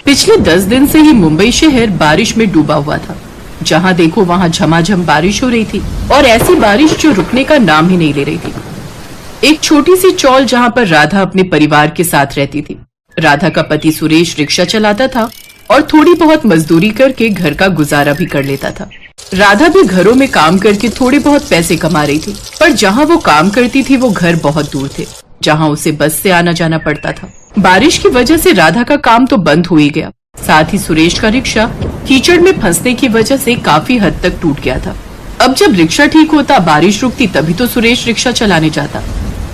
पिछले 10 दिन से ही मुंबई शहर बारिश में डूबा हुआ था। जहां देखो वहां झमाझम बारिश हो रही थी और ऐसी बारिश जो रुकने का नाम ही नहीं ले रही थी। एक छोटी सी चौल जहां पर राधा अपने परिवार के साथ रहती थी। राधा का पति सुरेश रिक्शा चलाता था और थोड़ी बहुत मजदूरी करके घर का गुजारा भी कर लेता था। राधा भी घरों में काम करके थोड़े बहुत पैसे कमा रही थी, पर जहां वो काम करती थी वो घर बहुत दूर थे, जहां उसे बस से आना जाना पड़ता था। बारिश की वजह से राधा का काम तो बंद हो ही गया, साथ ही सुरेश का रिक्शा कीचड़ में फंसने की वजह से काफी हद तक टूट गया था। अब जब रिक्शा ठीक होता, बारिश रुकती, तभी तो सुरेश रिक्शा चलाने जाता।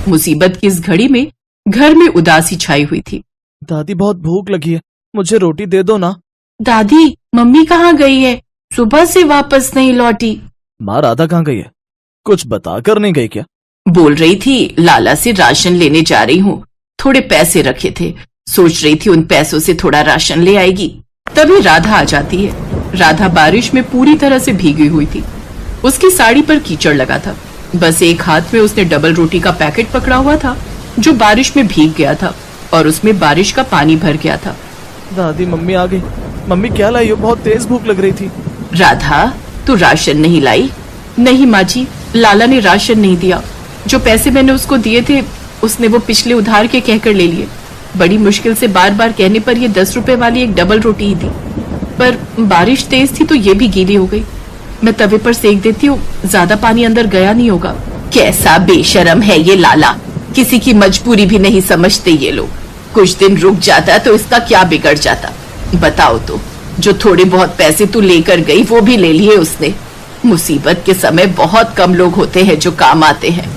मुसीबत की इस घड़ी में घर में उदासी छाई हुई थी। दादी बहुत भूख लगी है, मुझे रोटी दे दो ना। दादी, मम्मी कहाँ गई है? सुबह से वापस नहीं लौटी। माँ राधा कहाँ गई है? कुछ बताकर नहीं गई क्या? बोल रही थी लाला से राशन लेने जा रही हूँ, थोड़े पैसे रखे थे, सोच रही थी उन पैसों से थोड़ा राशन ले आएगी। तभी राधा आ जाती है। राधा बारिश में पूरी तरह से भीगी हुई थी, उसकी साड़ी पर कीचड़ लगा था। बस एक हाथ में उसने डबल रोटी का पैकेट पकड़ा हुआ था जो बारिश में भीग गया था और उसमें बारिश का पानी भर गया था। दादी, मम्मी आ गई। मम्मी क्या लाई हो? बहुत तेज भूख लग रही थी। राधा, तू राशन नहीं लाई? नहीं माँ जी, लाला ने राशन नहीं दिया। जो पैसे मैंने उसको दिए थे उसने वो पिछले उधार के कहकर ले लिए। बड़ी मुश्किल से बार बार कहने पर ये 10 रुपए वाली एक डबल रोटी ही दी, पर बारिश तेज थी तो ये भी गीली हो गई। मैं तवे पर सेक देती हूँ, ज्यादा पानी अंदर गया नहीं होगा। कैसा बेशरम है ये लाला, किसी की मजबूरी भी नहीं समझते ये लोग। कुछ दिन रुक जाता तो इसका क्या बिगड़ जाता। बताओ तो, जो थोड़े बहुत पैसे तू लेकर गई वो भी ले लिए उसने। मुसीबत के समय बहुत कम लोग होते हैं जो काम आते हैं,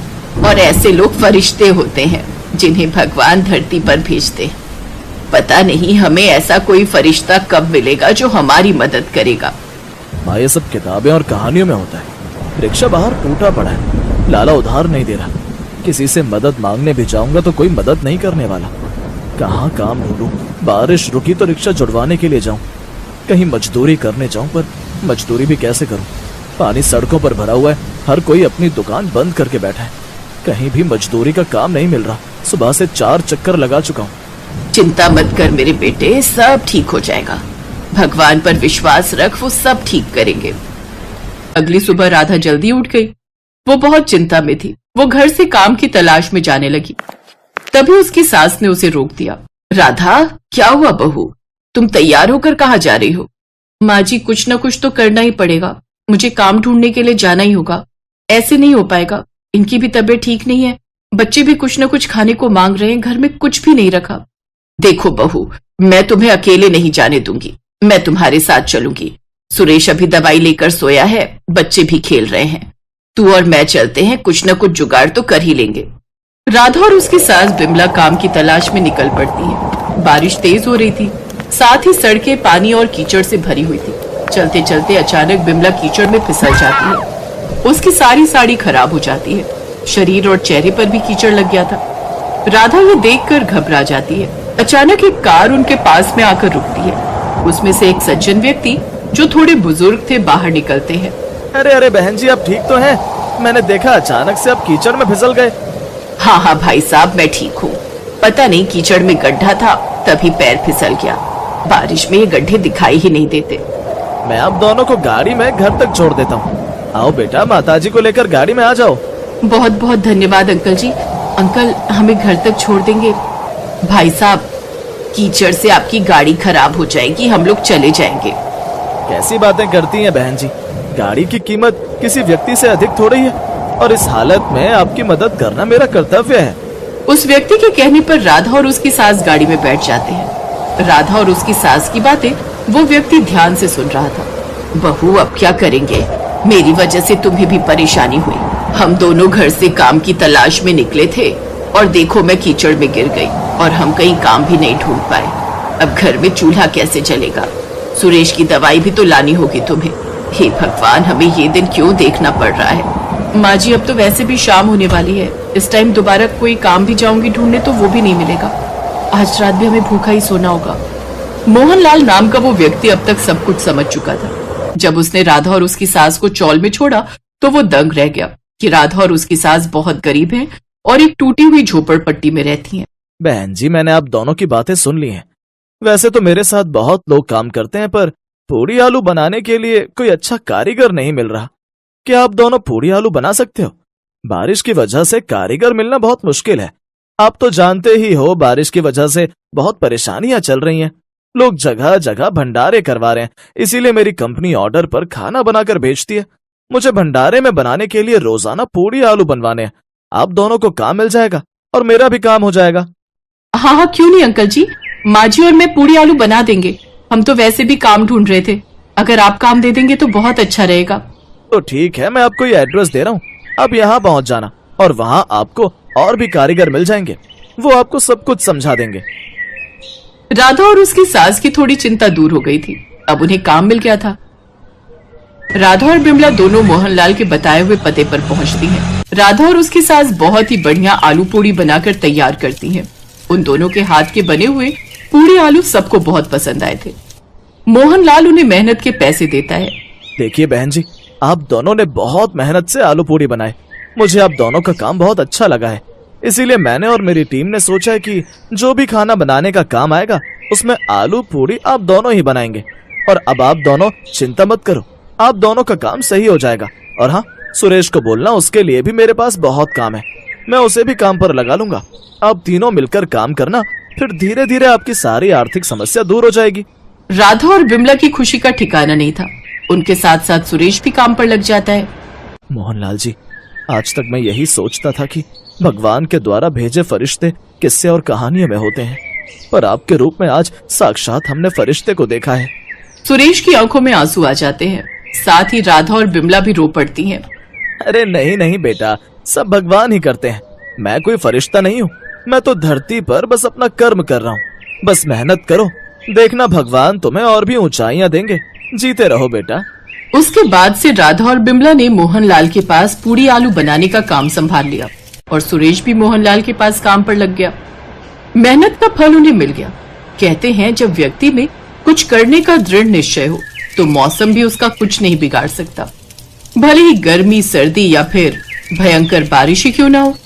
और ऐसे लोग फरिश्ते होते हैं जिन्हें भगवान धरती पर भेजते हैं। पता नहीं हमें ऐसा कोई फरिश्ता कब मिलेगा जो हमारी मदद करेगा। माँ, ये सब किताबें और कहानियों में होता है। रिक्शा बाहर टूटा पड़ा है, लाला उधार नहीं दे रहा। किसी से मदद मांगने भी जाऊंगा तो कोई मदद नहीं करने वाला। कहाँ काम ढूंढूं? बारिश रुकी तो रिक्शा जुड़वाने के लिए जाऊं, कहीं मजदूरी करने जाऊं, पर मजदूरी भी कैसे करूं? पानी सड़कों पर भरा हुआ है, हर कोई अपनी दुकान बंद करके बैठा है। कहीं भी मजदूरी का काम नहीं मिल रहा। सुबह से 4 चक्कर लगा चुका हूँ। चिंता मत कर मेरे बेटे, सब ठीक हो जाएगा। भगवान पर विश्वास रख, वो सब ठीक करेंगे। अगली सुबह राधा जल्दी उठ गई। वो बहुत चिंता में थी। वो घर से काम की तलाश में जाने लगी। तभी उसकी सास ने उसे रोक दिया। राधा, क्या हुआ बहू? तुम तैयार होकर कहाँ जा रही हो? माँ जी, कुछ न कुछ तो करना ही पड़ेगा। मुझे काम ढूंढने के लिए जाना ही होगा। ऐसे नहीं हो पाएगा। इनकी भी तबीयत ठीक नहीं है, बच्चे भी कुछ न कुछ खाने को मांग रहे हैं, घर में कुछ भी नहीं रखा। देखो बहू, मैं तुम्हें अकेले नहीं जाने दूंगी, मैं तुम्हारे साथ चलूंगी। सुरेश अभी दवाई लेकर सोया है, बच्चे भी खेल रहे हैं। तू और मैं चलते हैं, कुछ न कुछ जुगाड़ तो कर ही लेंगे। राधा और उसकी सास बिमला काम की तलाश में निकल पड़ती है। बारिश तेज हो रही थी, साथ ही सड़कें पानी और कीचड़ से भरी हुई थी। चलते चलते अचानक बिमला कीचड़ में फिसल जाती है। उसकी सारी साड़ी खराब हो जाती है, शरीर और चेहरे पर भी कीचड़ लग गया था। राधा ये देखकर घबरा जाती है। अचानक एक कार उनके पास में आकर रुकती है। उसमें से एक सज्जन व्यक्ति जो थोड़े बुजुर्ग थे बाहर निकलते हैं। अरे अरे बहन जी, आप ठीक तो हैं? मैंने देखा अचानक से आप कीचड़ में फिसल गए। हाँ हाँ भाई साहब, मैं ठीक हूँ। पता नहीं कीचड़ में गड्ढा था, तभी पैर फिसल गया। बारिश में ये गड्ढे दिखाई ही नहीं देते। मैं आप दोनों को गाड़ी में घर तक छोड़ देता हूँ। आओ बेटा, माताजी को लेकर गाड़ी में आ जाओ। बहुत बहुत धन्यवाद अंकल जी। अंकल, हमें घर तक छोड़ देंगे? भाई साहब, कीचड़ से आपकी गाड़ी खराब हो जाएगी, हम लोग चले जाएंगे। कैसी बातें करती हैं बहन जी? गाड़ी की कीमत किसी व्यक्ति से अधिक थोड़ी है, और इस हालत में आपकी मदद करना मेरा कर्तव्य है। उस व्यक्ति के कहने पर राधा और उसकी सास गाड़ी में बैठ जाते हैं। राधा और उसकी सास की बातें वो व्यक्ति ध्यान से सुन रहा था। बहू, अब क्या करेंगे? मेरी वजह से तुम्हें भी परेशानी हुई। हम दोनों घर से काम की तलाश में निकले थे और देखो मैं कीचड़ में गिर गई और हम कहीं काम भी नहीं ढूंढ पाए। अब घर में चूल्हा कैसे चलेगा? सुरेश की दवाई भी तो लानी होगी तुम्हें। हे भगवान, हमें ये दिन क्यों देखना पड़ रहा है? माँ जी, अब तो वैसे भी शाम होने वाली है। इस टाइम दोबारा कोई काम भी जाऊंगी ढूंढने तो वो भी नहीं मिलेगा। आज रात भी हमें भूखा ही सोना होगा। मोहनलाल नाम का वो व्यक्ति अब तक सब कुछ समझ चुका था। जब उसने राधा और उसकी सास को चौल में छोड़ा तो वो दंग रह गया कि राधा और उसकी सास बहुत गरीब हैं और एक टूटी हुई झोपड़पट्टी में रहती हैं। बहन जी, मैंने आप दोनों की बातें सुन ली हैं। वैसे तो मेरे साथ बहुत लोग काम करते हैं, पर पूड़ी आलू बनाने के लिए कोई अच्छा कारीगर नहीं मिल रहा। क्या आप दोनों पूड़ी आलू बना सकते हो? बारिश की वजह से कारीगर मिलना बहुत मुश्किल है। आप तो जानते ही हो, बारिश की वजह से बहुत परेशानियां चल रही हैं। लोग जगह जगह भंडारे करवा रहे हैं, इसीलिए मेरी कंपनी ऑर्डर पर खाना बनाकर भेजती है। मुझे भंडारे में बनाने के लिए रोजाना पूड़ी आलू बनवाने हैं। आप दोनों को काम मिल जाएगा और मेरा भी काम हो जाएगा। हाँ हाँ, क्यों नहीं अंकल जी, माँ जी और मैं पूड़ी आलू बना देंगे। हम तो वैसे भी काम ढूंढ रहे थे, अगर आप काम दे देंगे तो बहुत अच्छा रहेगा। तो ठीक है, मैं आपको ये एड्रेस दे रहा हूँ, आप यहाँ पहुंच जाना और वहां आपको और भी कारीगर मिल जाएंगे, वो आपको सब कुछ समझा देंगे। राधा और उसकी सास की थोड़ी चिंता दूर हो गई थी, अब उन्हें काम मिल गया था। राधा और बिमला दोनों मोहनलाल के बताए हुए पते पर पहुंचती हैं। राधा और उसकी सास बहुत ही बढ़िया आलू पूड़ी बनाकर तैयार करती हैं। उन दोनों के हाथ के बने हुए पूड़ी आलू सबको बहुत पसंद आए थे। मोहनलाल उन्हें मेहनत के पैसे देता है। देखिए बहन जी, आप दोनों ने बहुत मेहनत से आलू पूड़ी बनाए। मुझे आप दोनों का काम बहुत अच्छा लगा है, इसीलिए मैंने और मेरी टीम ने सोचा है कि जो भी खाना बनाने का काम आएगा उसमें आलू पूड़ी आप दोनों ही बनाएंगे। और अब आप दोनों चिंता मत करो, आप दोनों का काम सही हो जाएगा। और हाँ, सुरेश को बोलना, उसके लिए भी मेरे पास बहुत काम है, मैं उसे भी काम पर लगा लूंगा। आप तीनों मिलकर काम करना, फिर धीरे धीरे आपकी सारी आर्थिक समस्या दूर हो जाएगी। राधा और बिमला की खुशी का ठिकाना नहीं था। उनके साथ साथ सुरेश भी काम पर लग जाता है। मोहनलाल जी, आज तक मैं यही सोचता था कि भगवान के द्वारा भेजे फरिश्ते किस्से और कहानियों में होते हैं, पर आपके रूप में आज साक्षात हमने फरिश्ते को देखा है। सुरेश की आंखों में आंसू आ जाते हैं, साथ ही राधा और बिमला भी रो पड़ती हैं। अरे नहीं नहीं बेटा, सब भगवान ही करते हैं, मैं कोई फरिश्ता नहीं हूँ। मैं तो धरती पर बस अपना कर्म कर रहा हूँ। बस मेहनत करो, देखना भगवान तुम्हें और भी ऊंचाइयां देंगे। जीते रहो बेटा। उसके बाद से राधा और बिमला ने मोहनलाल के पास पूड़ी आलू बनाने का काम संभाल लिया और सुरेश भी मोहनलाल के पास काम पर लग गया। मेहनत का फल उन्हें मिल गया। कहते हैं, जब व्यक्ति में कुछ करने का दृढ़ निश्चय हो तो मौसम भी उसका कुछ नहीं बिगाड़ सकता, भले ही गर्मी, सर्दी या फिर भयंकर बारिश ही क्यों ना हो।